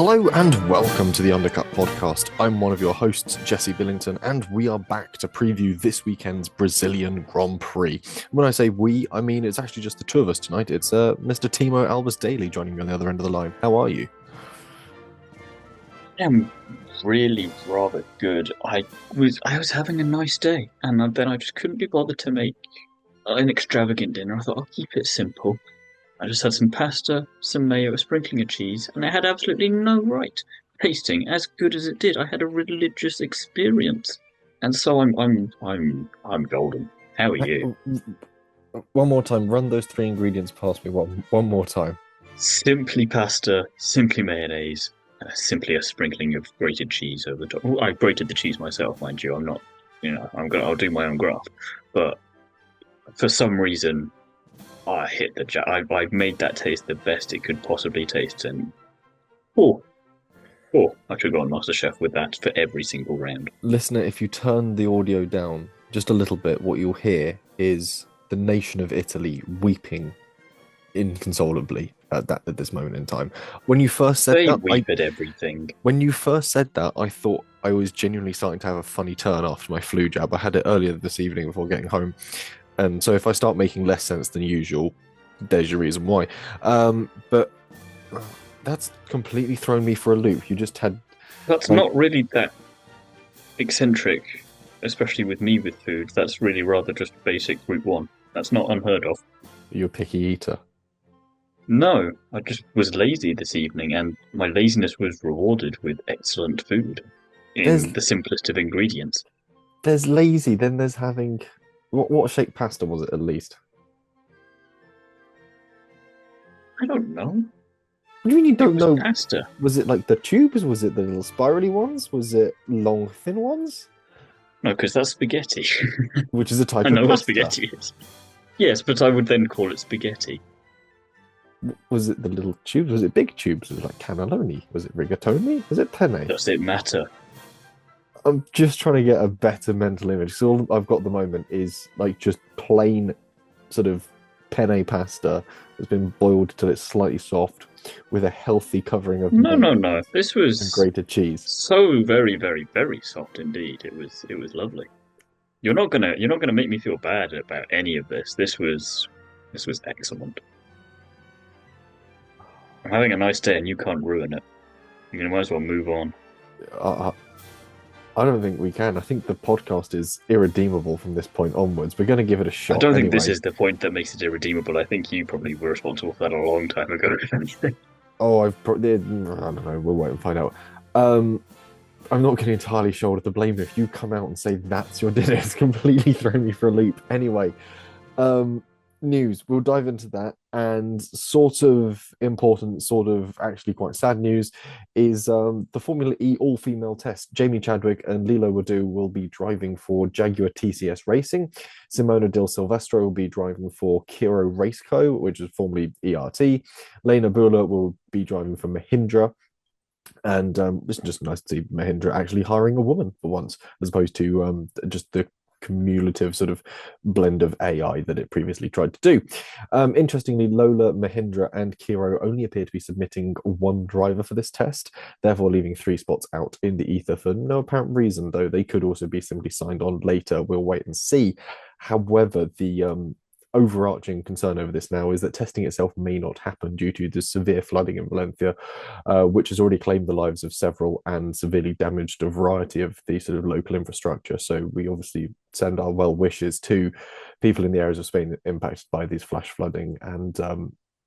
Hello and welcome to the Undercut Podcast. I'm one of your hosts, Jesse Billington, and we are back to preview this weekend's Brazilian Grand Prix. When I say we, I mean it's actually just the two of us tonight. It's Mr. Thiemo Albus Daly joining me on the other end of the line. How are you? I'm really rather good. I was having a nice day, and then I just couldn't be bothered to make an extravagant dinner. I thought I'll keep it simple. I just had some pasta, some mayo, a sprinkling of cheese, and it had absolutely no right tasting as good as it did. I had a religious experience, and so I'm golden. How are you? One more time, run those three ingredients past me one more time. Simply pasta, simply mayonnaise, simply a sprinkling of grated cheese over the top. Well, I grated the cheese myself, mind you. I'm not, I'll do my own graft, but for some reason, I hit the jack. I made that taste the best it could possibly taste, and oh, I should go on MasterChef with that for every single round. Listener, if you turn the audio down just a little bit, what you'll hear is the nation of Italy weeping inconsolably at this moment in time. When you first said They that, weep at everything. When you first said that, I thought I was genuinely starting to have a funny turn after my flu jab. I had it earlier this evening before getting home. And so if I start making less sense than usual, there's your reason why. But that's completely thrown me for a loop. You just had... That's not really that eccentric, especially with me with food. That's really rather just basic route one. That's not unheard of. You're a picky eater. No, I just was lazy this evening, and my laziness was rewarded with excellent food in the simplest of ingredients. There's lazy, then there's having... What shaped pasta was it, at least? I don't know. What do you mean you don't know? Pasta. Was it like the tubes? Was it the little spirally ones? Was it long, thin ones? No, because that's spaghetti. Which is a type of pasta. I know what spaghetti is. Yes, but I would then call it spaghetti. Was it the little tubes? Was it big tubes? Was it like cannelloni? Was it rigatoni? Was it penne? Does it matter? I'm just trying to get a better mental image. So all I've got at the moment is like just plain sort of penne pasta that's been boiled till it's slightly soft with a healthy covering of no. This was grated cheese. So very, very, very soft indeed. It was lovely. You're not gonna make me feel bad about any of this. This was excellent. I'm having a nice day and you can't ruin it. You might as well move on. I don't think we can. I think the podcast is irredeemable from this point onwards. We're going to give it a shot. I don't think this is the point that makes it irredeemable. I think you probably were responsible for that a long time ago, if anything. Oh, I don't know. We'll wait and find out. I'm not getting entirely shoulder to blame if you come out and say that's your dinner. It's completely thrown me for a loop. Anyway, news. We'll dive into that. And sort of important, sort of actually quite sad news is the Formula E all-female test. Jamie Chadwick and Lilo Wadu will be driving for Jaguar TCS Racing. Simona Del Silvestro will be driving for Kiro Race Co., which is formerly ERT. Lena Bula will be driving for Mahindra. And it's just nice to see Mahindra actually hiring a woman for once, as opposed to just the cumulative sort of blend of AI that it previously tried to do. Interestingly, Lola, Mahindra, and Kiro only appear to be submitting one driver for this test, therefore leaving 3 spots out in the ether for no apparent reason, though they could also be simply signed on later. We'll wait and see. However, the overarching concern over this now is that testing itself may not happen due to the severe flooding in Valencia, which has already claimed the lives of several and severely damaged a variety of the sort of local infrastructure. So we obviously send our well wishes to people in the areas of Spain impacted by these flash flooding, and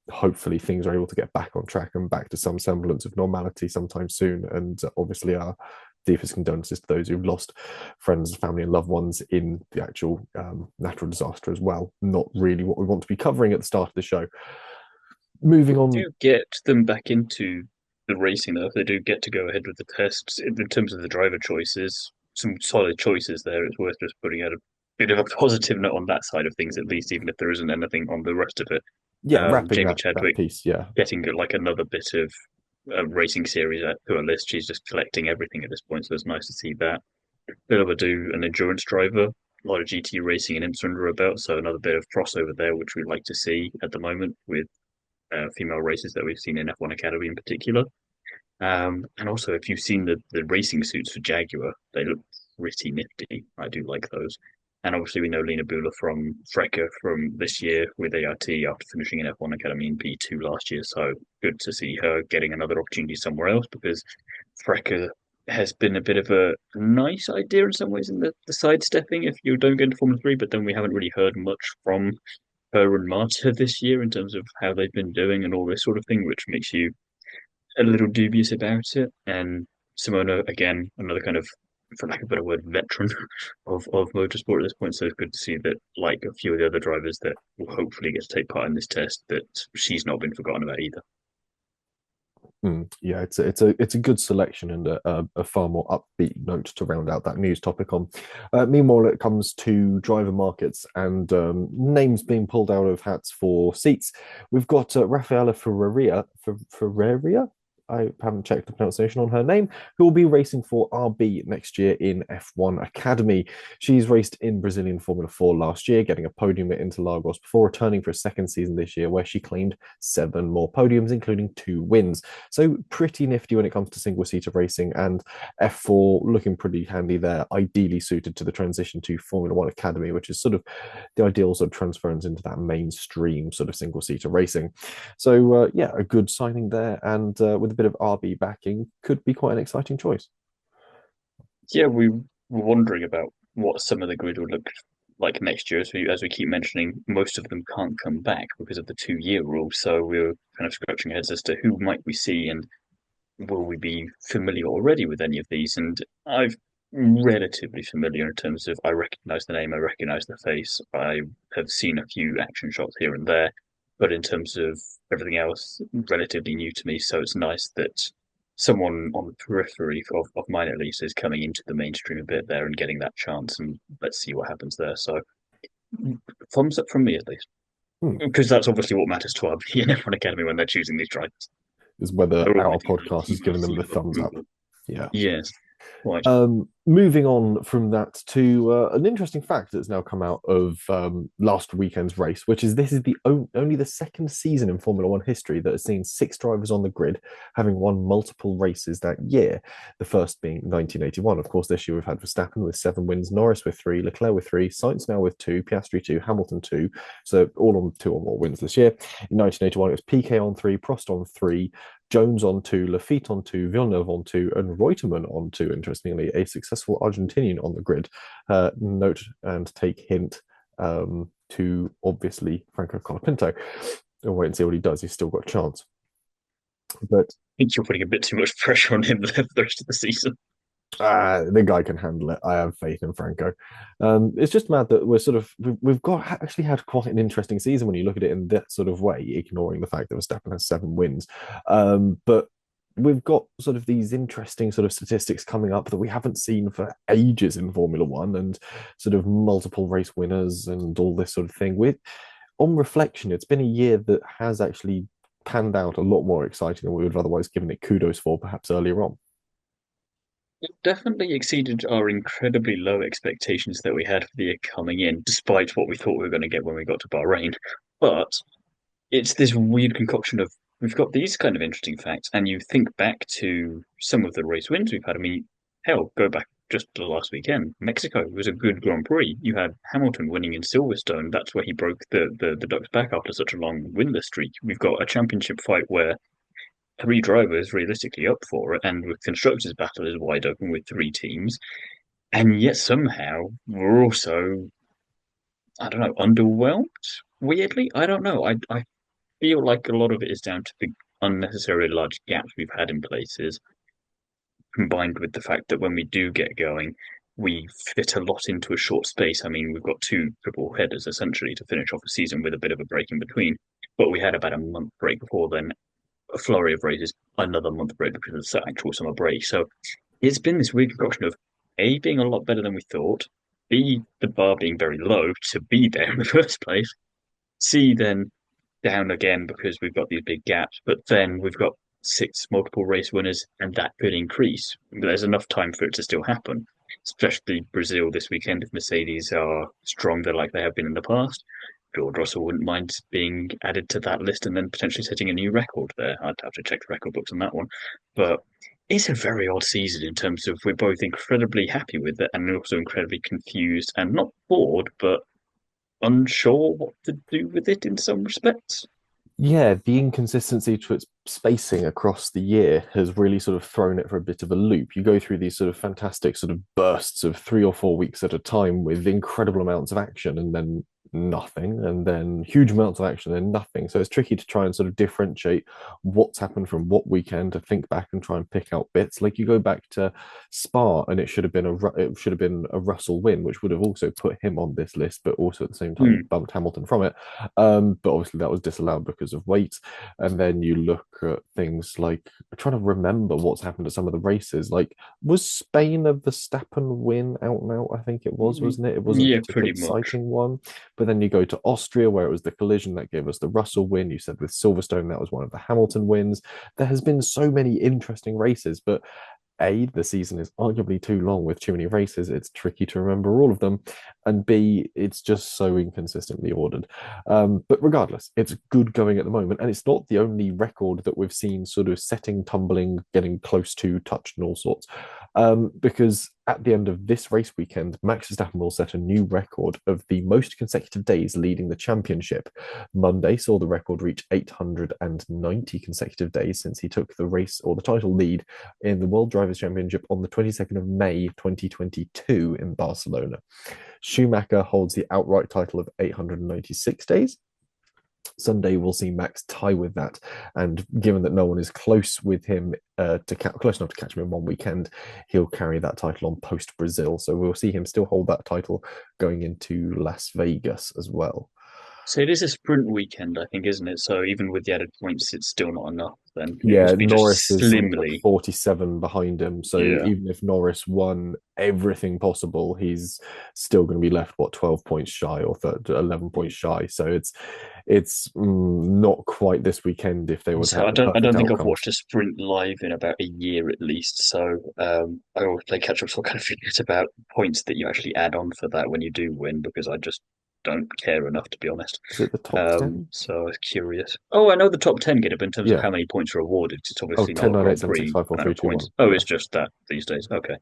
hopefully things are able to get back on track and back to some semblance of normality sometime soon. And obviously our deepest condolences to those who've lost friends, family, and loved ones in the actual natural disaster as well. Not really what we want to be covering at the start of the show. Moving on. Do get them back into the racing, though, if they do get to go ahead with the tests. In terms of the driver choices, some solid choices there. It's worth just putting out a bit of a positive note on that side of things, at least, even if there isn't anything on the rest of it. Yeah, wrapping Jamie that Chadwick piece, yeah. Getting like another bit of racing series to a list. She's just collecting everything at this point, so it's nice to see that. Bit of an endurance driver, a lot of GT racing in IMSA under her belt, so another bit of crossover there, which we'd like to see at the moment with female races that we've seen in F1 Academy in particular. And also, if you've seen the racing suits for Jaguar, they look pretty nifty. I do like those. And obviously, we know Lena Bühler from Frecker from this year with ART after finishing in F1 Academy in B2 last year. So good to see her getting another opportunity somewhere else because Frecker has been a bit of a nice idea in some ways in the sidestepping if you don't get into Formula 3, but then we haven't really heard much from her and Marta this year in terms of how they've been doing and all this sort of thing, which makes you a little dubious about it. And Simona, again, another kind of, for lack of a better word, veteran of motorsport at this point. So it's good to see that, like a few of the other drivers that will hopefully get to take part in this test, that she's not been forgotten about either. Yeah, it's a good selection and a far more upbeat note to round out that news topic on. Meanwhile, it comes to driver markets and names being pulled out of hats for seats. We've got Raffaella Ferreira. I haven't checked the pronunciation on her name, who will be racing for RB next year in F1 Academy. She's raced in Brazilian Formula 4 last year, getting a podium at Interlagos before returning for a second season this year, where she claimed 7 more podiums, including 2 wins. So pretty nifty when it comes to single-seater racing, and F4 looking pretty handy there, ideally suited to the transition to Formula One Academy, which is sort of the ideal sort of transference into that mainstream sort of single-seater racing. So yeah, a good signing there, and with a bit of RB backing, could be quite an exciting choice. Yeah, we were wondering about what some of the grid would look like next year. As we keep mentioning, most of them can't come back because of the 2 year rule. So we were kind of scratching our heads as to who might we see and will we be familiar already with any of these? And I've relatively familiar in terms of I recognize the name, I recognize the face, I have seen a few action shots here and there, but in terms of everything else, relatively new to me. So it's nice that someone on the periphery of mine at least is coming into the mainstream a bit there and getting that chance, and let's see what happens there. So thumbs up from me at least. Hmm. Because that's obviously what matters to our and F1 Academy when they're choosing these drivers. Is whether They're all our waiting for podcast is giving them the thumbs up. approval. Yeah. Yes, quite. Moving on from that to an interesting fact that's now come out of last weekend's race, which is this is the only the second season in Formula One history that has seen 6 drivers on the grid having won multiple races that year. The first being 1981. Of course, this year we've had Verstappen with 7 wins, Norris with 3, Leclerc with 3, Sainz now with 2, Piastri 2, Hamilton 2. So all on 2 or more wins this year. In 1981, it was Piquet on 3, Prost on 3, Jones on 2, Lafitte on 2, Villeneuve on 2, and Reutemann on 2. Interestingly, a successful Argentinian on the grid. Note and take hint to obviously Franco Colapinto. We'll wait and see what he does. He's still got a chance. But I think you're putting a bit too much pressure on him the rest of the season. the guy can handle it. I have faith in Franco. It's just mad that we've got actually had quite an interesting season when you look at it in that sort of way, ignoring the fact that Verstappen has 7 wins. But we've got sort of these interesting sort of statistics coming up that we haven't seen for ages in Formula One, and sort of multiple race winners and all this sort of thing. On reflection, it's been a year that has actually panned out a lot more exciting than we would have otherwise given it kudos for, perhaps earlier on. It definitely exceeded our incredibly low expectations that we had for the year coming in, despite what we thought we were going to get when we got to Bahrain. But it's this weird concoction of we've got these kind of interesting facts, and you think back to some of the race wins we've had. I mean, hell, go back just to last weekend. Mexico was a good Grand Prix. You had Hamilton winning in Silverstone. That's where he broke the Ducks back after such a long winless streak. We've got a championship fight where 3 drivers realistically up for it, and with constructors battle is wide open with 3 teams, and yet somehow we're also I don't know underwhelmed. Weirdly, I don't know. I feel like a lot of it is down to the unnecessarily large gaps we've had in places, combined with the fact that when we do get going, we fit a lot into a short space. I mean, we've got 2 triple headers essentially to finish off a season with a bit of a break in between, but we had about a month break before then, a flurry of races, another month break because of the actual summer break. So it's been this weird concoction of A, being a lot better than we thought, B, the bar being very low to be there in the first place, C, then down again because we've got these big gaps, but then we've got 6 multiple race winners, and that could increase. There's enough time for it to still happen, especially Brazil this weekend if Mercedes are stronger like they have been in the past. George Russell wouldn't mind being added to that list and then potentially setting a new record there. I'd have to check the record books on that one. But it's a very odd season in terms of we're both incredibly happy with it and also incredibly confused and not bored, but unsure what to do with it in some respects. Yeah, the inconsistency to its spacing across the year has really sort of thrown it for a bit of a loop. You go through these sort of fantastic sort of bursts of 3 or 4 weeks at a time with incredible amounts of action and then nothing, and then huge amounts of action and nothing. So it's tricky to try and sort of differentiate what's happened from what weekend, to think back and try and pick out bits. Like you go back to Spa and it should have been a Russell win, which would have also put him on this list, but also at the same time Hmm. bumped Hamilton from it. But obviously that was disallowed because of weight. And then you look at things like, I'm trying to remember what's happened at some of the races. Like, was Spain a Verstappen win out and out? I think it was, wasn't it? It wasn't a Yeah, particularly pretty much. exciting one. But then you go to Austria, where it was the collision that gave us the Russell win. You said with Silverstone, that was one of the Hamilton wins. There has been so many interesting races, but the season is arguably too long with too many races. It's tricky to remember all of them. And B, it's just so inconsistently ordered. But regardless, it's good going at the moment. And it's not the only record that we've seen sort of setting, tumbling, getting close to, touched, and all sorts. Because at the end of this race weekend, Max Verstappen will set a new record of the most consecutive days leading the championship. Monday saw the record reach 890 consecutive days since he took the race or the title lead in the World Drivers' Championship on the 22nd of May 2022 in Barcelona. Schumacher holds the outright title of 896 days. Sunday will see Max tie with that, and given that no one is close with him close enough to catch him in one weekend, he'll carry that title on post Brazil. So we'll see him still hold that title going into Las Vegas as well. So it is a sprint weekend, I think, isn't it? So even with the added points, it's still not enough. Then it Yeah, must be Norris just is something like slimly. 47 behind him. So Yeah. even if Norris won everything possible, he's still going to be left, what, 12 points shy or 11 points shy. So it's not quite this weekend if they were to So have I the don't perfect think I've outcomes. watched a sprint live in about a year at least. So I always play catch up, so I kind of forget about points that you actually add on for that when you do win because I just don't care enough to be honest. Is it the top 10? So I was curious. Oh, I know the top 10 get it, but in terms of Yeah. how many points are awarded, it's Oh, obviously not 10, a 9, 8, Grand 7, 6, Prix 5, 4, amount 3, of 2, points. 1. Oh, Yeah. it's just that these days. Okay.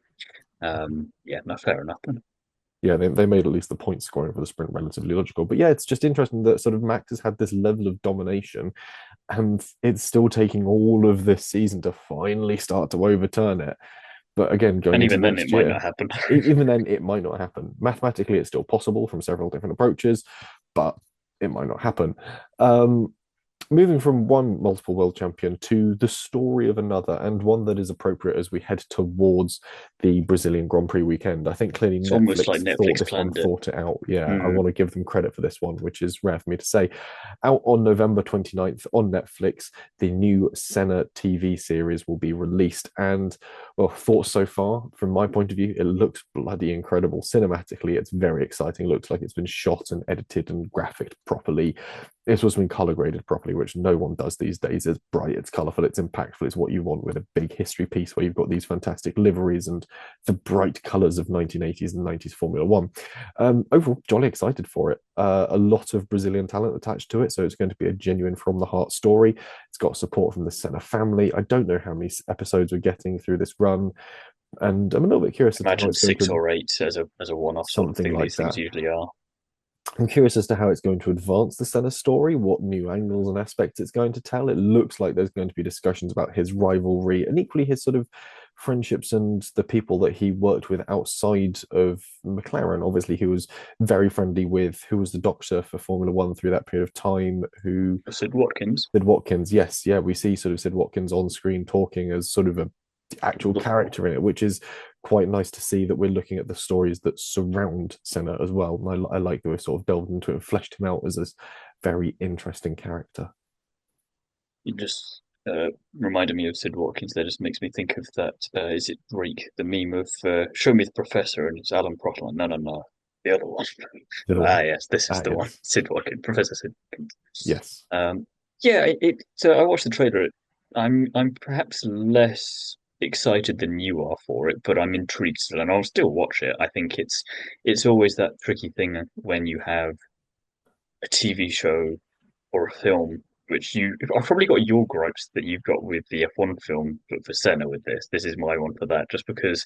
Yeah, no, fair enough. Yeah, they made at least the point scoring for the sprint relatively logical. But yeah, it's just interesting that sort of Max has had this level of domination and it's still taking all of this season to finally start to overturn it. But again, going And into even then, it next might year, not happen. even then, it might not happen. Mathematically, it's still possible from several different approaches, but it might not happen. Um, Moving from one multiple world champion to the story of another, and one that is appropriate as we head towards the Brazilian Grand Prix weekend. I think clearly It's almost like Netflix thought Netflix this one, planned it. thought it out. Yeah, I Mm. want to give them credit for this one, which is rare for me to say. Out on November 29th on Netflix, the new Senna TV series will be released. And well, thoughts so far, from my point of view, it looks bloody incredible. Cinematically, it's very exciting. It looks like it's been shot and edited and graphicked properly. It's also been color graded properly, which no one does these days. It's bright, it's colorful, it's impactful. It's what you want with a big history piece where you've got these fantastic liveries and the bright colors of 1980s and 90s Formula One. Overall, jolly excited for it. A lot of Brazilian talent attached to it, so it's going to be a genuine from the heart story. It's got support from the Senna family. I don't know how many episodes we're getting through this run, and I'm a little bit curious as to how Imagine it's going six to or eight as a one-off sort of something thing. like These things that. usually are. I'm curious as to how it's going to advance the Senna story, what new angles and aspects it's going to tell. It looks like there's going to be discussions about his rivalry and equally his sort of friendships and the people that he worked with outside of McLaren. Obviously, he was very friendly with who was the doctor for Formula One through that period of time, who Sid Watkins. Sid Watkins. Yes, yeah, we see sort of Sid Watkins on screen talking as sort of a actual character in it, which is quite nice to see that we're looking at the stories that surround Senna as well. And I like that we've sort of delved into it and fleshed him out as this very interesting character. It just reminded me of Sid Watkins. That just makes me think of that. Is it Greek? The meme of "Show me the professor" and it's Alan Prost. Like, no, no, no, the other one. The other Ah, one. yes, this is Ah, the one. yes. Sid Watkins, Professor Sid Watkins. Yes. Yeah, so I watched the trailer. I'm perhaps less excited than you are for it, but I'm intrigued still, and I'll still watch it. I think it's always that tricky thing when you have a TV show or a film, which I've probably got your gripes that you've got with the F1 film, but for Senna with this, this is my one for that, just because,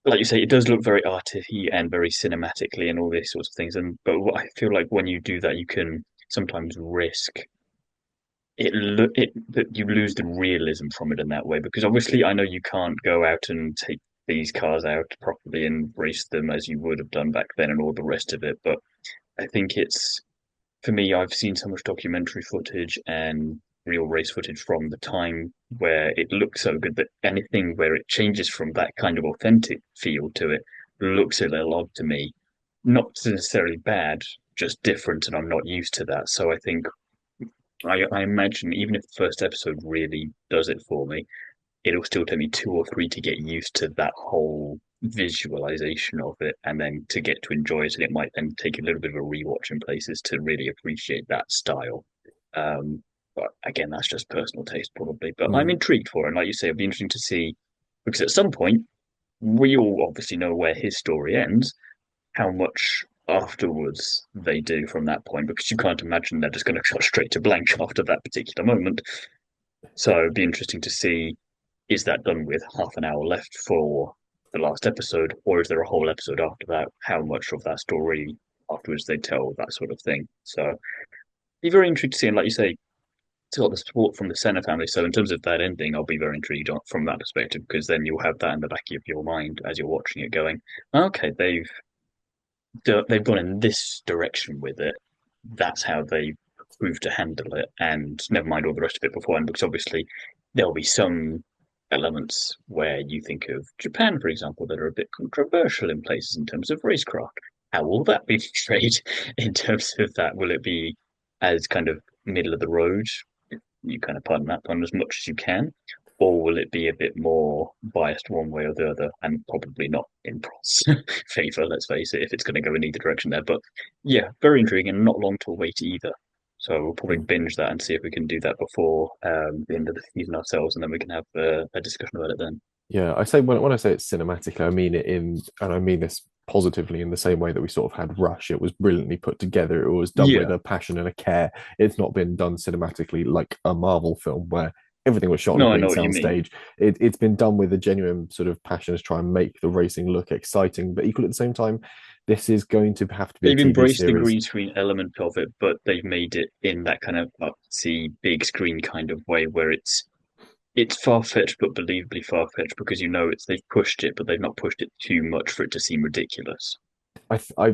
like you say, it does look very arty and very cinematically and all these sorts of things. And but what I feel like when you do that, you can sometimes risk it that you lose the realism from it in that way. Because obviously, I know you can't go out and take these cars out properly and race them as you would have done back then and all the rest of it. But I think it's for me, I've seen so much documentary footage and real race footage from the time where it looks so good that anything where it changes from that kind of authentic feel to it looks a little odd to me. Not necessarily bad, just different, and I'm not used to that. So I think I imagine even if the first episode really does it for me, it'll still take me two or three to get used to that whole visualization of it and then to get to enjoy it. And it might then take a little bit of a rewatch in places to really appreciate that style. But again, that's just personal taste probably. But I'm Mm. intrigued for it. And like you say, it'll be interesting to see because at some point we all obviously know where his story ends, how much afterwards they do from that point, because you can't imagine they're just going to cut straight to blank after that particular moment. So it'd be interesting to see is that done with half an hour left for the last episode, or is there a whole episode after that? How much of that story afterwards they tell, that sort of thing. So be very intrigued to see, and like you say, it's got the support from the Senna family. So in terms of that ending, I'll be very intrigued from that perspective because then you'll have that in the back of your mind as you're watching it, going, okay, they've gone in this direction with it. That's how they prove to handle it, and never mind all the rest of it beforehand, because obviously there'll be some elements where you think of Japan, for example, that are a bit controversial in places in terms of racecraft. How will that be portrayed in terms of that? Will it be as kind of middle of the road? You kind of pardon that pun as much as you can, or will it be a bit more biased one way or the other, and probably not in Pro's favour, let's face it, if it's going to go in either direction there. But yeah, very intriguing and not long to wait either. So we'll probably Mm. binge that and see if we can do that before the end of the season ourselves, and then we can have a discussion about it then. Yeah, I say when I say it's cinematic, I mean it in, and I mean this positively in the same way that we sort of had Rush. It was brilliantly put together. It was done with Yeah. a passion and a care. It's not been done cinematically like a Marvel film where everything was shot on a No, I green know what you mean. soundstage. It's been done with a genuine sort of passion to try and make the racing look exciting, but equally at the same time, this is going to have to be a They've TV embraced the series. green screen element of it, but they've made it in that kind of artsy big screen kind of way where it's far fetched but believably far fetched because you know it's they've pushed it, but they've not pushed it too much for it to seem ridiculous.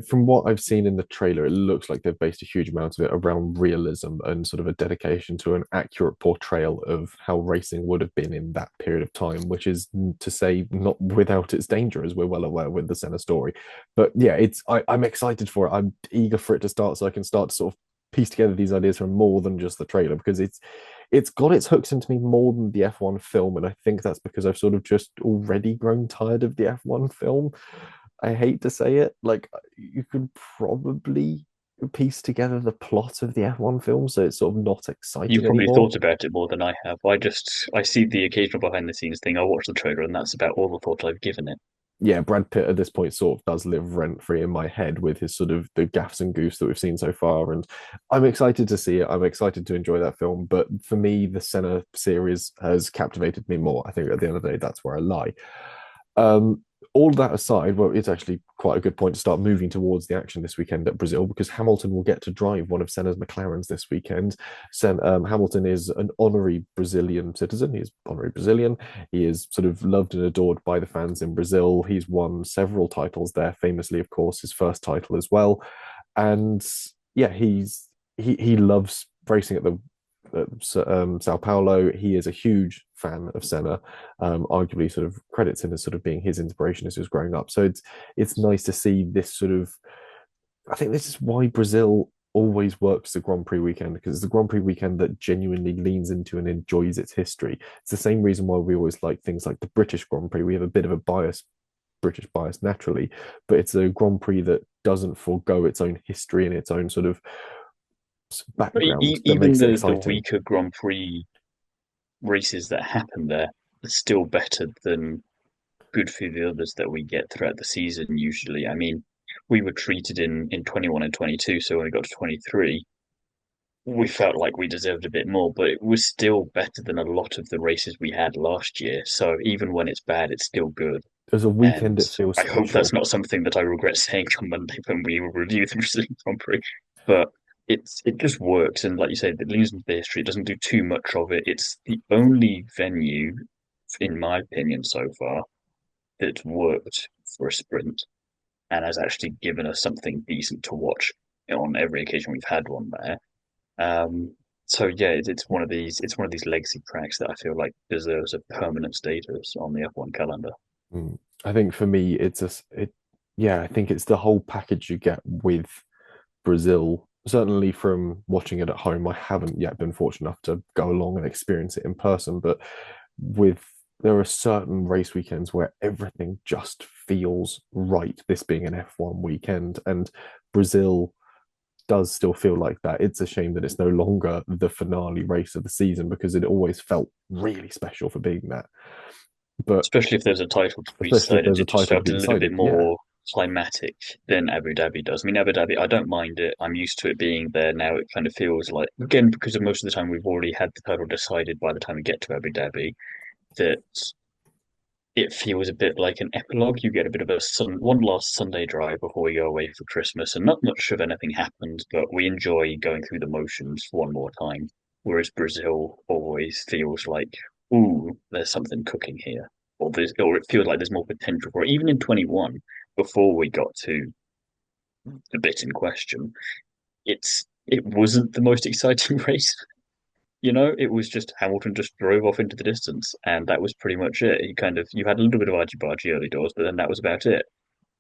From what I've seen in the trailer, it looks like they've based a huge amount of it around realism and sort of a dedication to an accurate portrayal of how racing would have been in that period of time, which is to say not without its danger, as we're well aware with the Senna story. But yeah, I'm excited for it. I'm eager for it to start so I can start to sort of piece together these ideas from more than just the trailer because it's got its hooks into me more than the F1 film, and I think that's because I've sort of just already grown tired of the F1 film. I hate to say it, like you could probably piece together the plot of the F1 film, so it's sort of not You've exciting probably anymore. thought about it more than I have. I see the occasional behind the scenes thing. I watch the trailer, and that's about all the thought I've given it. Yeah, Brad Pitt at this point sort of does live rent free in my head with his sort of the gaffs and goofs that we've seen so far, and I'm excited to see it. I'm excited to enjoy that film, but for me, the Senna series has captivated me more. I think at the end of the day, that's where I lie. Um, all that aside, well, it's actually quite a good point to start moving towards the action this weekend at Brazil because Hamilton will get to drive one of Senna's McLarens this weekend. Hamilton is an honorary Brazilian citizen. He is honorary Brazilian. He is sort of loved and adored by the fans in Brazil. He's won several titles there, famously, of course, his first title as well. And yeah, he loves racing at the Sao Paulo. He is a huge fan of Senna. Arguably, sort of credits him as sort of being his inspiration as he was growing up. So it's nice to see this sort of. I think this is why Brazil always works the Grand Prix weekend because it's the Grand Prix weekend that genuinely leans into and enjoys its history. It's the same reason why we always like things like the British Grand Prix. We have a bit of a British bias naturally, but it's a Grand Prix that doesn't forego its own history and its own sort of But background that even makes it the exciting. weaker Grand Prix races that happen there are still better than good for the others that we get throughout the season. Usually, I mean, we were treated in 21 and 22. So when we got to 23, we felt like we deserved a bit more, but it was still better than a lot of the races we had last year. So even when it's bad, it's still good. As a weekend, And it feels I hope that's special. not something that I regret saying on Monday when we will review the Brazilian Grand Prix. But it just works, and like you said, it leans into the history. It doesn't do too much of it. It's the only venue, in my opinion, so far that's worked for a sprint and has actually given us something decent to watch on every occasion we've had one there. So yeah, it's one of these legacy tracks that I feel like deserves a permanent status on the F1 calendar. Mm. I think for me, yeah, I think it's the whole package you get with Brazil. Certainly from watching it at home, I haven't yet been fortunate enough to go along and experience it in person, but with there are certain race weekends where everything just feels right, this being an F1 weekend, and Brazil does still feel like that. It's a shame that it's no longer the finale race of the season because it always felt really special for being that. But Especially if there's a title to be especially if decided, there's a it just title to felt be a little bit decided, yeah. more climatic than Abu Dhabi does. I mean, Abu Dhabi, I don't mind it. I'm used to it being there now. It kind of feels like, again, because of most of the time we've already had the title decided by the time we get to Abu Dhabi, that it feels a bit like an epilogue. You get a bit of one last Sunday drive before we go away for Christmas, and not much of anything happens, but we enjoy going through the motions one more time. Whereas Brazil always feels like, ooh, there's something cooking here, or it feels like there's more potential for it. Even in 21, before we got to the bit in question, it wasn't the most exciting race. It was just Hamilton just drove off into the distance, and that was pretty much it. You had a little bit of argy-bargy early doors, but then that was about it.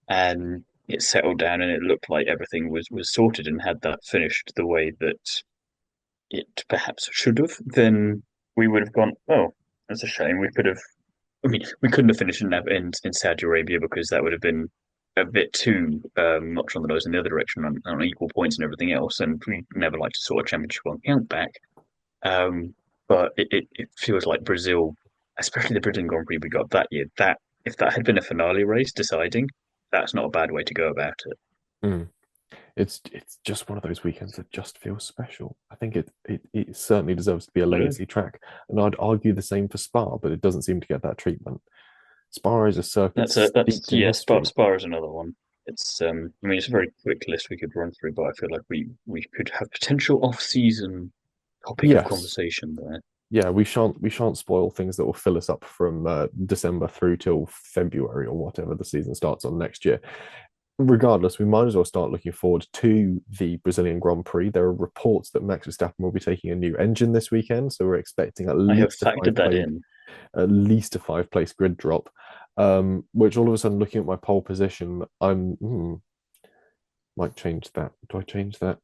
And it settled down, and it looked like everything was sorted. And had that finished the way that it perhaps should have, then we would have gone, oh, that's a shame. We could have. I mean, we couldn't have finished in Saudi Arabia because that would have been a bit too much on the nose in the other direction on equal points and everything else. And we never like to sort of championship on count back. But it feels like Brazil, especially the Brazilian Grand Prix we got that year, that if that had been a finale race deciding, that's not a bad way to go about it. Mm. It's just one of those weekends that just feels special. I think it certainly deserves to be a Yeah. legacy track, and I'd argue the same for Spa, but it doesn't seem to get that treatment. Spa is a circuit That's steeped in yeah, history. Spa is another one. I mean it's a very quick list we could run through, but I feel like we could have potential off-season topic of Yes, conversation there. yeah, we shan't spoil things that will fill us up from December through till February or whatever the season starts on next year. Regardless, we might as well start looking forward to the Brazilian Grand Prix. There are reports that Max Verstappen will be taking a new engine this weekend, so we're expecting I have factored that in. at least a five-place grid drop. Which all of a sudden, looking at my pole position, might change that. Do I change that?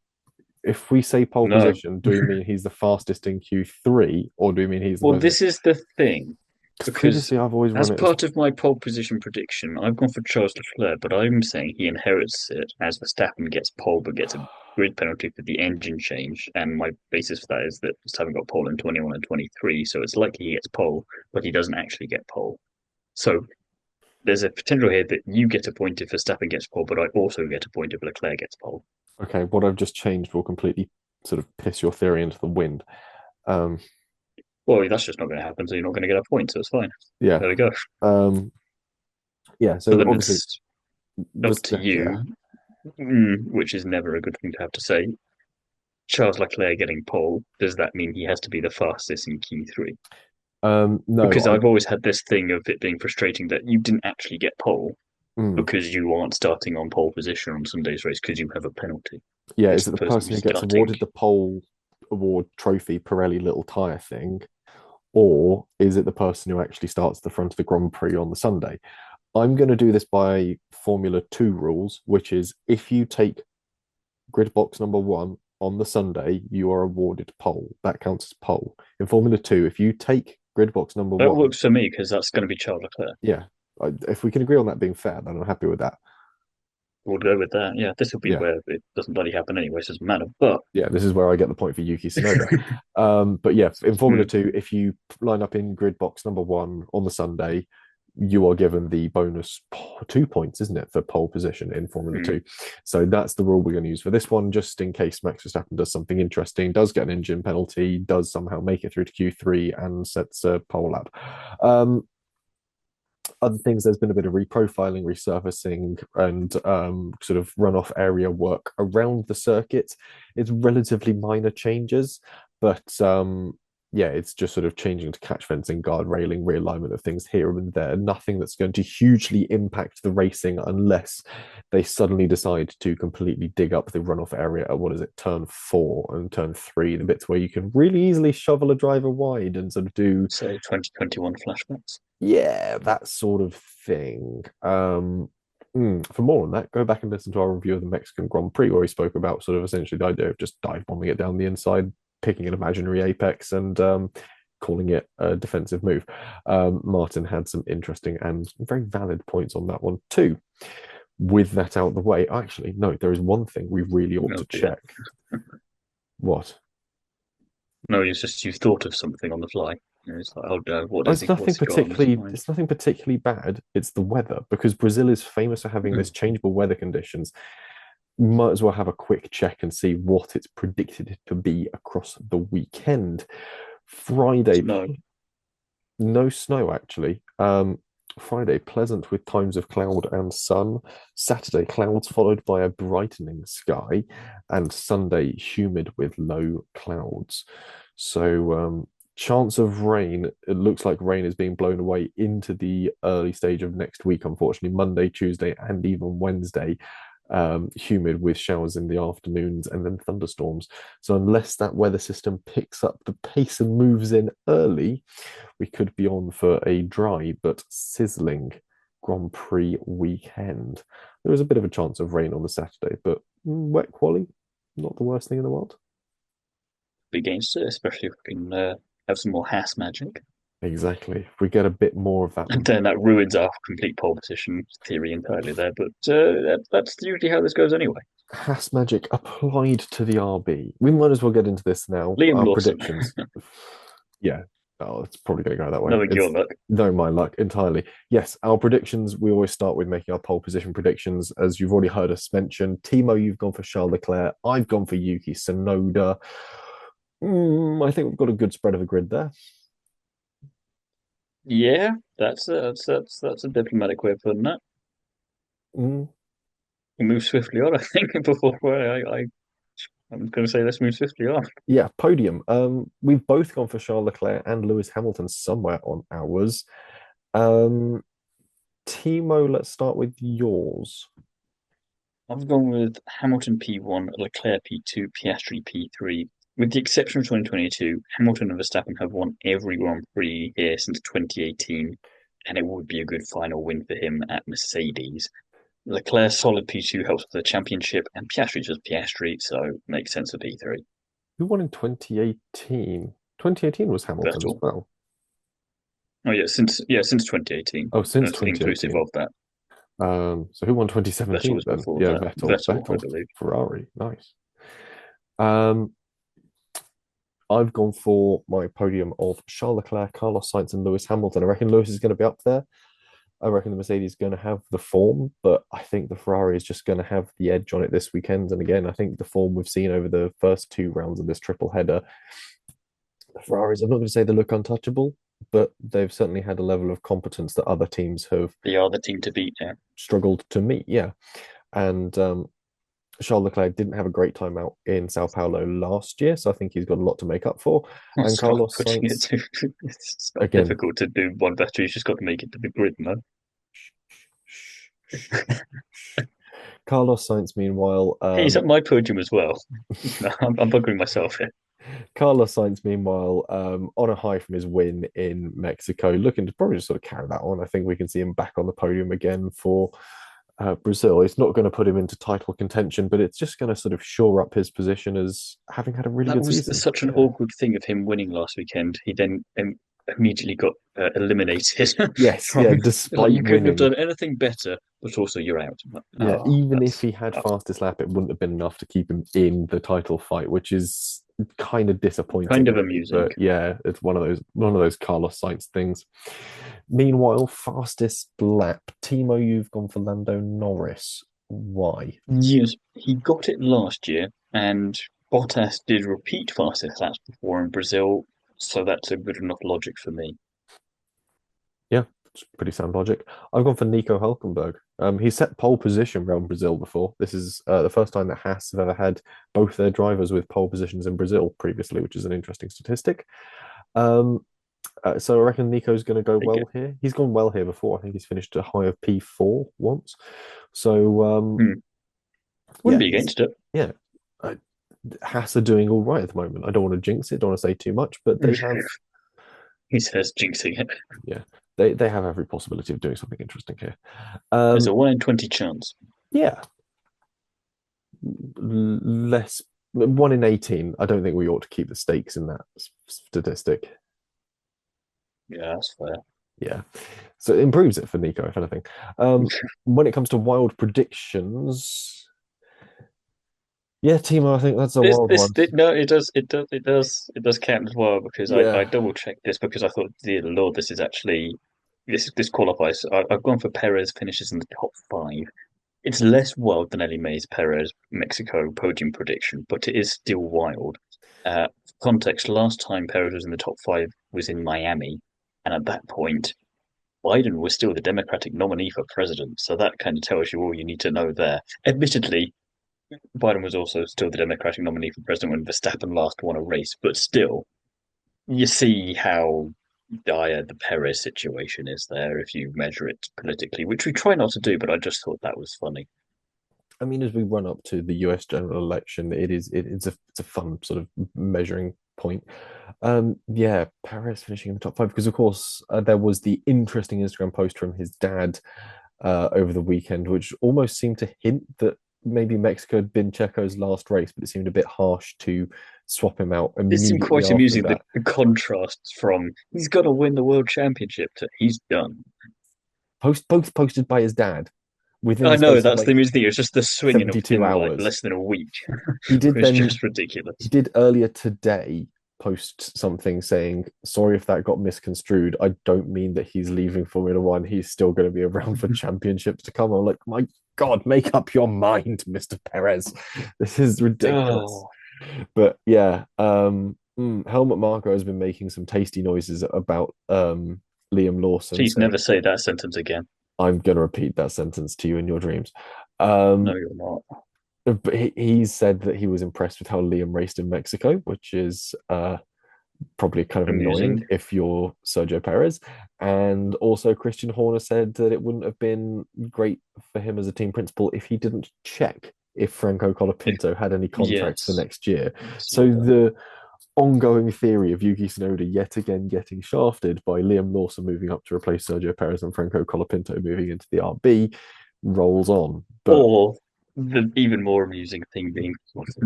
If we say pole No. position, do we mean he's the fastest in Q3, or do we mean he's the Well, most? this is the thing. Because Because previously I've always run as it as part of my pole position prediction, I've gone for Charles Leclerc, but I'm saying he inherits it as Verstappen gets pole but gets a grid penalty for the engine change. And my basis for that is that Verstappen got pole in 21 and 23, so it's likely he gets pole, but he doesn't actually get pole. So there's a potential here that you get a point if Verstappen gets pole, but I also get a point if Leclerc gets pole. okay. What I've just changed will completely sort of piss your theory into the wind. Um, Well, that's just not going to happen, so you're not going to get a point, so it's fine. yeah, There we go. um, yeah. So So then obviously, it's up was to yeah. you, which is never a good thing to have to say. Charles Leclerc getting pole, does that mean he has to be the fastest in Q3? No, Because I've always had this thing of it being frustrating that you didn't actually get pole mm, because you aren't starting on pole position on Sunday's race because you have a penalty. yeah. It's Is it the the person person who's who gets starting. awarded the pole award trophy Pirelli little tire thing, or is it the person who actually starts at the front of the Grand Prix on the Sunday? I'm going to do this by Formula 2 rules, which is if you take grid box number one on the Sunday, you are awarded pole. That counts as pole. In Formula 2, if you take grid box number That one, works for me because that's going to be Charles Leclerc. yeah, if we can agree on that being fair, then I'm happy with that. We'll go with that. Yeah, this will be Yeah, where it doesn't bloody happen anyway, so it doesn't matter. But yeah, this is where I get the point for Yuki Tsunoda. But yeah, in Formula hmm, 2, if you line up in grid box number one on the Sunday, you are given the bonus 2 points, isn't it, for pole position in Formula Hmm. 2. So that's the rule we're going to use for this one, just in case Max Verstappen does something interesting, does get an engine penalty, does somehow make it through to Q3 and sets a pole lap. Other things, there's been a bit of reprofiling, resurfacing, and sort of runoff area work around the circuit. It's relatively minor changes, but yeah, it's just sort of changing to catch fencing, guard railing, realignment of things here and there. Nothing that's going to hugely impact the racing unless they suddenly decide to completely dig up the runoff area at, what is it, turn 4 and turn 3, the bits where you can really easily shovel a driver wide and sort of do, So 2021 flashbacks. yeah, that sort of thing. For more on that, go back and listen to our review of the Mexican Grand Prix, where we spoke about sort of essentially the idea of just dive bombing it down the inside, picking an imaginary apex, and calling it a defensive move. Martin had some interesting and very valid points on that one too. With that out of the way, actually, no, there is one thing we really ought Oh, to dear. check. What? No, it's just you thought of something on the fly. It's like, oh no, what Oh, is it's he? nothing What's he got on his particularly. mind? It's nothing particularly bad. It's the weather, because Brazil is famous for having this changeable weather conditions. Might as well have a quick check and see what it's predicted to be across the weekend. Friday, No, no snow actually. Friday, pleasant with times of cloud and sun. Saturday, clouds followed by a brightening sky, and Sunday, humid with low clouds. So, chance of rain. It looks like rain is being blown away into the early stage of next week, unfortunately, Monday, Tuesday, and even Wednesday. Humid with showers in the afternoons and then thunderstorms. So, unless that weather system picks up the pace and moves in early, we could be on for a dry but sizzling Grand Prix weekend. There is a bit of a chance of rain on the Saturday, but wet quali, not the worst thing in the world. be against it, especially if we can have some more Haas magic. Exactly. If we get a bit more of that And then that ruins our complete pole position theory entirely there. But that's usually how this goes anyway. Haas magic applied to the RB, we might as well get into this now. Liam Our Lawson, predictions. Yeah. Oh, it's probably going to go that way. knowing your It's luck. no my luck entirely. Yes, our predictions. We always start with making our pole position predictions, as you've already heard us mention. Thiemo, you've gone for Charles Leclerc. I've gone for Yuki Tsunoda. I think we've got a good spread of a grid there. Yeah, that's a diplomatic way of putting it. Mm, We'll move swiftly on, I think. Before I'm going to say let's move swiftly on. yeah, podium. We've both gone for Charles Leclerc and Lewis Hamilton somewhere on ours. Um, Timo, let's start with yours. I've gone with Hamilton P1, Leclerc P2, Piastri P3. With the exception of 2022, Hamilton and Verstappen have won every Grand Prix here since 2018, and it would be a good final win for him at Mercedes. Leclerc's solid P2 helps with the championship, and Piastri's just Piastri, so makes sense for P3. Who won in 2018? 2018 was Hamilton as Vettel. well. Oh yeah, since 2018. Oh, since That's inclusive 2018. of that. So who won Vettel 2017 was then? before Yeah, that. Vettel. Vettel, I Vettel, believe. Ferrari. Nice. Um, I've gone for my podium of Charles Leclerc, Carlos Sainz, and Lewis Hamilton. I reckon Lewis is going to be up there. I reckon the Mercedes is going to have the form, but I think the Ferrari is just going to have the edge on it this weekend. And again, I think the form we've seen over the first two rounds of this triple header, the Ferraris, I'm not going to say they look untouchable, but they've certainly had a level of competence that other teams have They are the team to beat now. struggled to meet. Yeah. And Charles Leclerc didn't have a great time out in Sao Paulo last year, so I think he's got a lot to make up for. Well, And stop Carlos putting it Sainz, to. It's not again, difficult to do one better. You just got to make it to the grid, no? Carlos Sainz, meanwhile, Hey, he's at my podium as well. No, I'm buggering myself here. Carlos Sainz, meanwhile, on a high from his win in Mexico, looking to probably just sort of carry that on. I think we can see him back on the podium again for Brazil. It's not going to put him into title contention, but it's just going to sort of shore up his position as having had a really That good was season. such an Yeah. awkward thing of him winning last weekend. He then immediately got eliminated Yes, yeah, from. Like despite you couldn't have winning. done anything better, but also you're out. Yeah, Oh, even if that's he had tough. fastest lap, it wouldn't have been enough to keep him in the title fight, which is kind of disappointing, Kind of really. amusing. But yeah, it's one of those Carlos Sainz things. Meanwhile, fastest lap, Thiemo, you've gone for Lando Norris. Why? Yes, he got it last year, and Bottas did repeat fastest laps before in Brazil, so that's a good enough logic for me. Yeah, it's pretty sound logic. I've gone for Nico Hülkenberg. He set pole position around Brazil before. This is the first time that Haas have ever had both their drivers with pole positions in Brazil previously, which is an interesting statistic. Um, so I reckon Nico's going to go Okay. well here. He's gone well here before. I think he's finished a high of P4 once. So Hmm. Wouldn't yeah, be against it. yeah. Uh, Haas are doing all right at the moment. I don't want to jinx it. Don't want to say too much, but they have He says jinxing it. yeah, they have every possibility of doing something interesting here. There's Um, a 1 in 20 chance. yeah, less 1 in 18. I don't think we ought to keep the stakes in that statistic. Yeah, that's fair. Yeah, so it improves it for Nico, if anything. When it comes to wild predictions, yeah, Timo, I think that's a wild one. No, it does count as well because I Yeah, double checked this because I thought, dear Lord, this is actually this qualifies. I've gone for Perez finishes in the top five. It's less wild than Ellie-May's Perez Mexico podium prediction, but it is still wild. Context: last time Perez was in the top five was in Miami, and at that point, Biden was still the Democratic nominee for president. So that kind of tells you all you need to know there. Admittedly, Biden was also still the Democratic nominee for president when Verstappen last won a race, but still, you see how dire the Perez situation is there if you measure it politically, which we try not to do, but I just thought that was funny. I mean, as we run up to the US general election, it's a fun sort of measuring point. Yeah, Perez finishing in the top five because, of course, there was the interesting Instagram post from his dad over the weekend, which almost seemed to hint that maybe Mexico had been Checo's last race, but it seemed a bit harsh to swap him out It seemed immediately quite after amusing that. the contrasts from he's got to win the world championship to he's done. Both posted by his dad within I the know space of that's the like amusing thing. It's just the swinging of 72 within like hours. less than a week. He did It's then just ridiculous. he did earlier today post something saying, sorry if that got misconstrued. I don't mean that he's leaving Formula One. He's still going to be around for championships to come. I'm like, my God, make up your mind, Mr. Perez. This is ridiculous. Oh, But yeah, Helmut Marko has been making some tasty noises about Liam Lawson please saying, never say that sentence again. I'm going to repeat that sentence to you in your dreams. No, Um, you're not. but he said that he was impressed with how Liam raced in Mexico, which is probably kind of Amusing. annoying if you're Sergio Perez. And also, Christian Horner said that it wouldn't have been great for him as a team principal if he didn't check if Franco If, Colapinto had any contracts for yes, next year. yes, So the ongoing theory of Yuki Tsunoda yet again getting shafted by Liam Lawson moving up to replace Sergio Perez and Franco Colapinto moving into the RB rolls on. But or the even more amusing thing being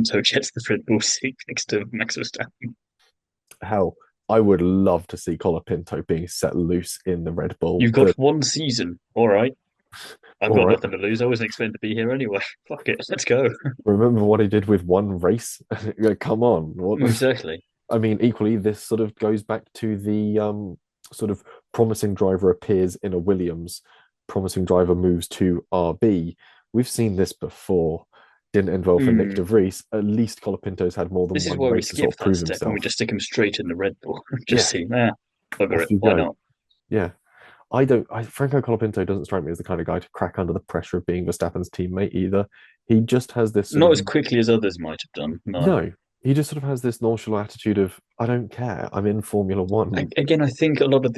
so gets the Red Bull seat next to Max Verstappen. hell, I would love to see Colapinto being set loose in the Red Bull. You've got one season. All right. I've All got right, nothing to lose. I wasn't expecting to be here anyway. Fuck it. Let's go. remember what he did with one race? Come on. What? Exactly. I mean, equally, this sort of goes back to the sort of promising driver appears in a Williams, promising driver moves to RB. We've seen this before. Didn't end well for Nick De Hmm. Vries. At least Colapinto's had more than This is one why we race to sort skip of that prove step and we himself. just stick him straight in the Red Bull. Just Yeah, see, bugger off it. you Why go. not? Yeah. I don't. Franco Colapinto doesn't strike me as the kind of guy to crack under the pressure of being Verstappen's teammate either. He just has this sort Not of as quickly as others might have done. No. no. He just sort of has this nonchalant attitude of I don't care. I'm in Formula One. Again, I think a lot of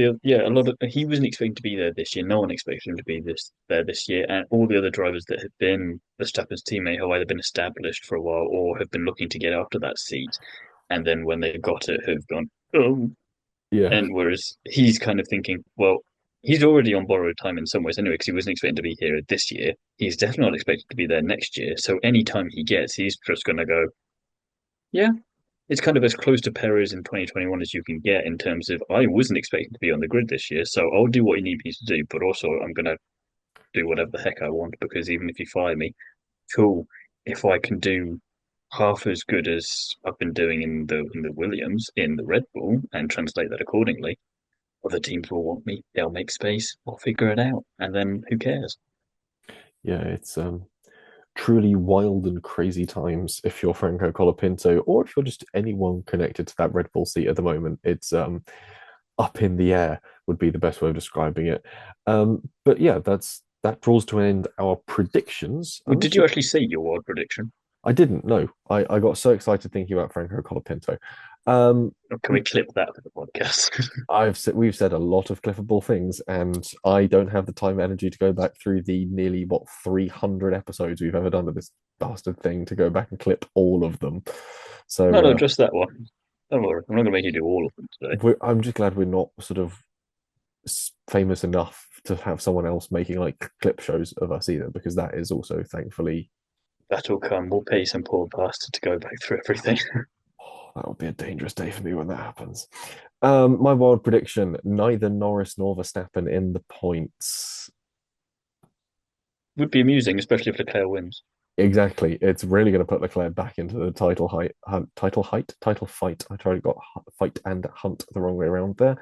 he wasn't expecting to be there this year. No one expected him to be this year, and all the other drivers that have been Verstappen's teammate have either been established for a while or have been looking to get after that seat, and then when they got it, have gone oh. Yeah, And whereas he's kind of thinking, well, he's already on borrowed time in some ways anyway, because he wasn't expecting to be here this year. He's definitely not expected to be there next year. So any time he gets, he's just going to go, yeah, it's kind of as close to Perez in 2021 as you can get in terms of I wasn't expecting to be on the grid this year, so I'll do what you need me to do, but also I'm going to do whatever the heck I want because even if you fire me, cool. If I can do half as good as I've been doing in the Williams in the Red Bull and translate that accordingly. Other teams will want me. They'll make space. I'll figure it out, and then who cares? Yeah, it's truly wild and crazy times if you're Franco Colapinto, or if you're just anyone connected to that Red Bull seat at the moment. It's up in the air would be the best way of describing it. But yeah, that draws to an end our predictions. Well, did you actually see your wild prediction? I didn't know. I got so excited thinking about Franco Colapinto. Um, Or can we clip that for the podcast? we've said a lot of clippable things, and I don't have the time and energy to go back through the nearly 300 episodes we've ever done of this bastard thing to go back and clip all of them. No, So no, just that one. Don't worry, I'm not going to make you do all of them today. I'm just glad we're not sort of famous enough to have someone else making like clip shows of us either, because that is also thankfully That'll come. We'll pay some poor bastard to go back through everything. that will be a dangerous day for me when that happens. My wild prediction: neither Norris nor Verstappen in the points. Would be amusing, especially if Leclerc wins. Exactly. It's really going to put Leclerc back into the title fight. I tried to got fight and hunt the wrong way around there.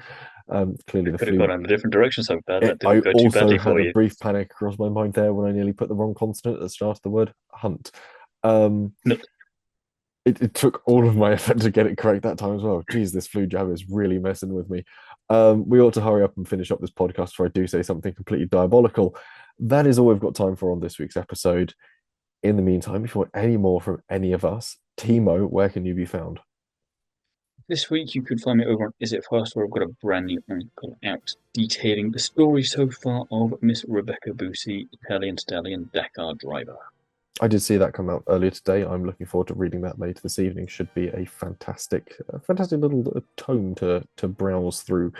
Clearly, the Could have gone in a different direction so bad. That I didn't go too also badly had for a you. brief panic across my mind there when I nearly put the wrong consonant at the start of the word hunt. Um, No, it took all of my effort to get it correct that time as well. Geez, this flu jab is really messing with me. We ought to hurry up and finish up this podcast before I do say something completely diabolical. That is all we've got time for on this week's episode. In the meantime, if you want any more from any of us, Thiemo, where can you be found? this week you could find me over on Is It Fast, where I've got a brand new article out detailing the story so far of Miss Rebecca Busi, Italian Stallion Dakar driver. I did see that come out earlier today. I'm looking forward to reading that later this evening. Should be a fantastic little tome to browse through.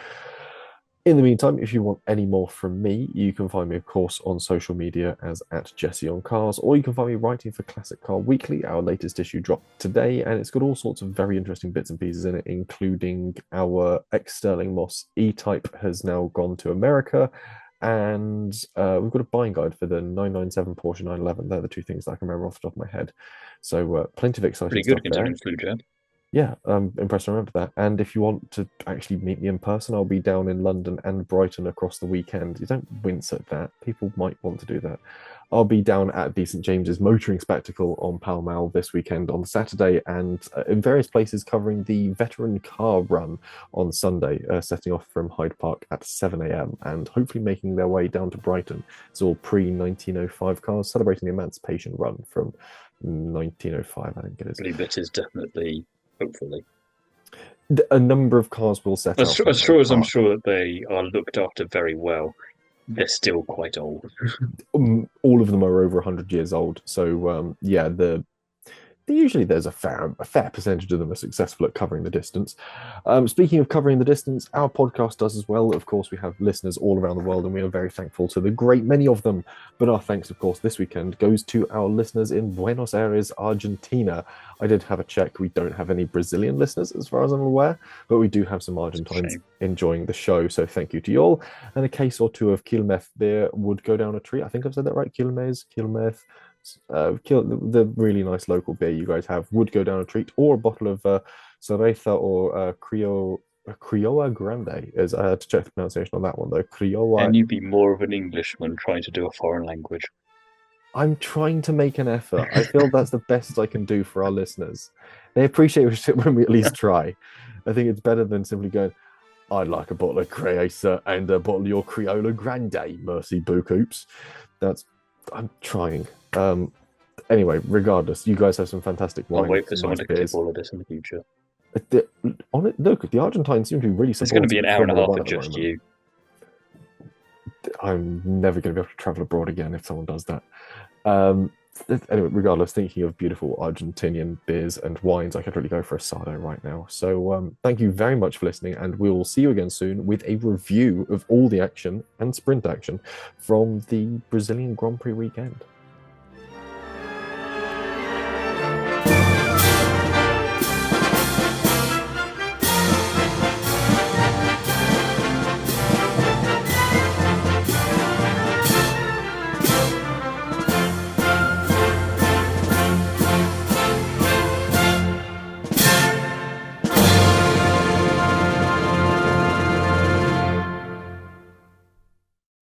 In the meantime, if you want any more from me, you can find me, of course, on social media as at Jesse on Cars, or you can find me writing for Classic Car Weekly. Our latest issue dropped today, and it's got all sorts of very interesting bits and pieces in it, including our ex-Sterling Moss E-Type has now gone to America, and we've got a buying guide for the 997 Porsche 911. They're the two things that I can remember off the top of my head. So plenty of exciting Pretty stuff good there. considering flu jab. Yeah, I'm impressed to remember that. And if you want to actually meet me in person, I'll be down in London and Brighton across the weekend. You don't wince at that. People might want to do that. I'll be down at the St James's Motoring Spectacle on Pall Mall this weekend on Saturday, and in various places covering the Veteran Car Run on Sunday, setting off from Hyde Park at 7 a.m. and hopefully making their way down to Brighton. It's all pre-1905 cars celebrating the Emancipation Run from 1905, I think it is. I believe it is definitely, hopefully. A number of cars will set As out. as true as I'm sure that they are looked after very well, they're still quite old. All of them are over 100 years old. So yeah, usually there's a fair percentage of them are successful at covering the distance. Speaking of covering the distance, our podcast does as well. Of course, we have listeners all around the world, and we are very thankful to the great many of them. But our thanks, of course, this weekend goes to our listeners in Buenos Aires, Argentina. I did have a check. We don't have any Brazilian listeners, as far as I'm aware, but we do have some Argentines enjoying the show. So thank you to you all. And a case or two of Quilmes beer would go down a treat. I think I've said that right. Quilmes. The really nice local beer you guys have would go down a treat, or a bottle of cerveza or Criolla Grande. As I had to check the pronunciation on that one though. Criolla. And you'd be more of an Englishman trying to do a foreign language. I'm trying to make an effort. I feel that's the best I can do for our listeners. They appreciate it when we at least try. I think it's better than simply going, I'd like a bottle of Criolla and a bottle of your Criolla Grande, merci beaucoup. I'm trying. Anyway, regardless, you guys have some fantastic wines. I'll wait for someone nice to clip all of this in the future. Look, the Argentines seem to be really It's going to be an hour and a half Formula of One at the just moment. you. I'm never going to be able to travel abroad again if someone does that. Anyway, regardless, thinking of beautiful Argentinian beers and wines, I could really go for a Sado right now. So thank you very much for listening, and we will see you again soon with a review of all the action and sprint action from the Brazilian Grand Prix weekend.